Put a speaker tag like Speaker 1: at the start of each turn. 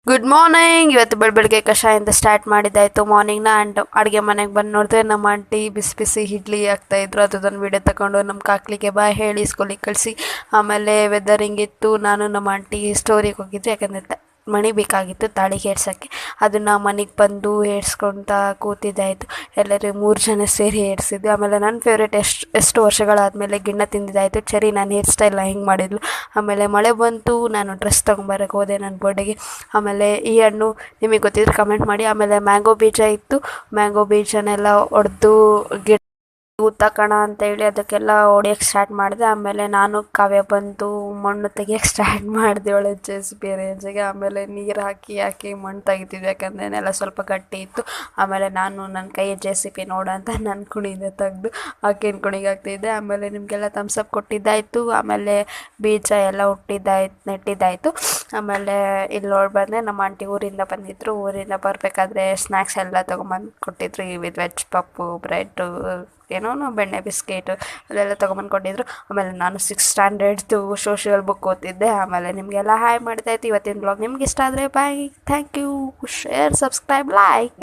Speaker 1: Good morning. ಇವತ್ತು ಬೆಳಗ್ಗೆ ಕಷಾಯಿಂದ start ಮಾಡಿದ್ದಾಯಿತು ಮಾರ್ನಿಂಗ್ನ. And ಅಡುಗೆ ಮನೆಗೆ ಬಂದು ನೋಡಿದ್ರೆ ನಮ್ಮ ಆಂಟಿ ಬಿಸಿ ಬಿಸಿ ಇಡ್ಲಿ ಆಗ್ತಾಯಿದ್ರು. ಅದನ್ನು ವೀಡಿಯೋ ತಗೊಂಡು ನಮ್ಮ ಕಾಕ್ಲಿಗೆ ಬಾಯ್ ಹೇಳಿ ಸ್ಕೂಲಿಗೆ ಕಳಿಸಿ. ಆಮೇಲೆ ವೆದರ್ ಹಿಂಗಿತ್ತು. ನಾನು ನಮ್ಮ ಆಂಟಿ ಸ್ಟೋರಿಗೆ ಹೋಗಿದ್ದೆ, ಯಾಕಂದರೆ ಮಣಿ ಬೇಕಾಗಿತ್ತು ತಾಳಿಗೆ ಏರ್ಸೋಕ್ಕೆ. ಅದನ್ನು ಮನೆಗೆ ಬಂದು ಏರ್ಸ್ಕೊತ ಕೂತಿದ್ದಾಯಿತು. ಎಲ್ಲರೂ 3 ಜನ ಸೇರಿ ಏರ್ಸಿದ್ವಿ. ಆಮೇಲೆ ನನ್ನ ಫೇವ್ರೇಟ್ ಎಷ್ಟು ವರ್ಷಗಳಾದಮೇಲೆ ಗಿಣ್ಣ ತಿಂದಿದ್ದಾಯಿತು. ಸರಿ, ನಾನು ಹೇರ್ ಸ್ಟೈಲ್ನ ಹಿಂಗೆ ಮಾಡಿದ್ಲು. ಆಮೇಲೆ ಮಳೆ ಬಂತು, ನಾನು ಡ್ರೆಸ್ ತೊಗೊಂಬರಕ್ಕೆ ಹೋದೆ ನನ್ನ ಬರ್ಡೇಗೆ. ಆಮೇಲೆ ಈ ಹಣ್ಣು ನಿಮಗೆ ಗೊತ್ತಿದ್ರೆ ಕಮೆಂಟ್ ಮಾಡಿ. ಆಮೇಲೆ ಮ್ಯಾಂಗೋ ಬೀಜ ಇತ್ತು, ಮ್ಯಾಂಗೋ ಬೀಜನೆಲ್ಲ ಒಡೆದು ತಗೋಣ ಅಂತೇಳಿ ಅದಕ್ಕೆಲ್ಲ ಹೊಡಿಯೋಕ್ಕೆ ಸ್ಟಾರ್ಟ್ ಮಾಡಿದೆ. ಆಮೇಲೆ ನಾನು ಕಾವ್ಯ ಬಂದು ಮಣ್ಣು ತೆಗಿಯೋಕ್ಕೆ ಸ್ಟಾರ್ಟ್ ಮಾಡಿದೆ ಒಳ್ಳೆ ಜೆ.ಸಿ.ಬಿ ರೇಂಜಿಗೆ. ಆಮೇಲೆ ನೀರು ಹಾಕಿ ಮಣ್ಣು ತೆಗಿತಿದ್ವಿ, ಯಾಕಂದರೆ ನೆಲ ಸ್ವಲ್ಪ ಗಟ್ಟಿ ಇತ್ತು. ಆಮೇಲೆ ನಾನು ನನ್ನ ಕೈಯ ಜೆ.ಸಿ.ಬಿ ನೋಡಂತ ನನ್ನ ಕುಣಿಯಿಂದ ತೆಗೆದು ಆಕೆನ ಕುಣಿಗೆ ಹಾಕ್ತಿದ್ದೆ. ಆಮೇಲೆ ನಿಮಗೆಲ್ಲ ಥಮ್ಸಪ್ ಕೊಟ್ಟಿದ್ದಾಯಿತು. ಆಮೇಲೆ ಬೀಜ ಎಲ್ಲ ನೆಟ್ಟಿದ್ದಾಯಿತು. ಆಮೇಲೆ ಇಲ್ಲಿ ನೋಡಿ ಬಂದರೆ ನಮ್ಮ ಆಂಟಿ ಊರಿಂದ ಬಂದಿದ್ದರು. ಊರಿಂದ ಬರಬೇಕಾದ್ರೆ ಸ್ನ್ಯಾಕ್ಸ್ ಎಲ್ಲ ತೊಗೊಂಬಂದು ಕೊಟ್ಟಿದ್ರು. ವಿತ್ ವೆಜ್ ಪಪ್ಪು, ಬ್ರೆಡ್ಡು, ಏನೋ ಬೆಣ್ಣೆ ಬಿಸ್ಕೆಟು ಅದೆಲ್ಲ ತೊಗೊಂಬಂದು ಕೊಟ್ಟಿದ್ರು. ಆಮೇಲೆ ನಾನು 6th ಸ್ಟ್ಯಾಂಡರ್ಡ್ದು ಸೋಷಿಯಲ್ ಬುಕ್ ಓದ್ತಿದ್ದೆ. ಆಮೇಲೆ ನಿಮಗೆಲ್ಲ ಹಾಯ್ ಮಾಡ್ತಾಯಿತ್ತು. ಇವತ್ತಿನ ಬ್ಲಾಗ್ ನಿಮ್ಗೆ ಇಷ್ಟ ಆದರೆ bye, thank you, share, subscribe, like.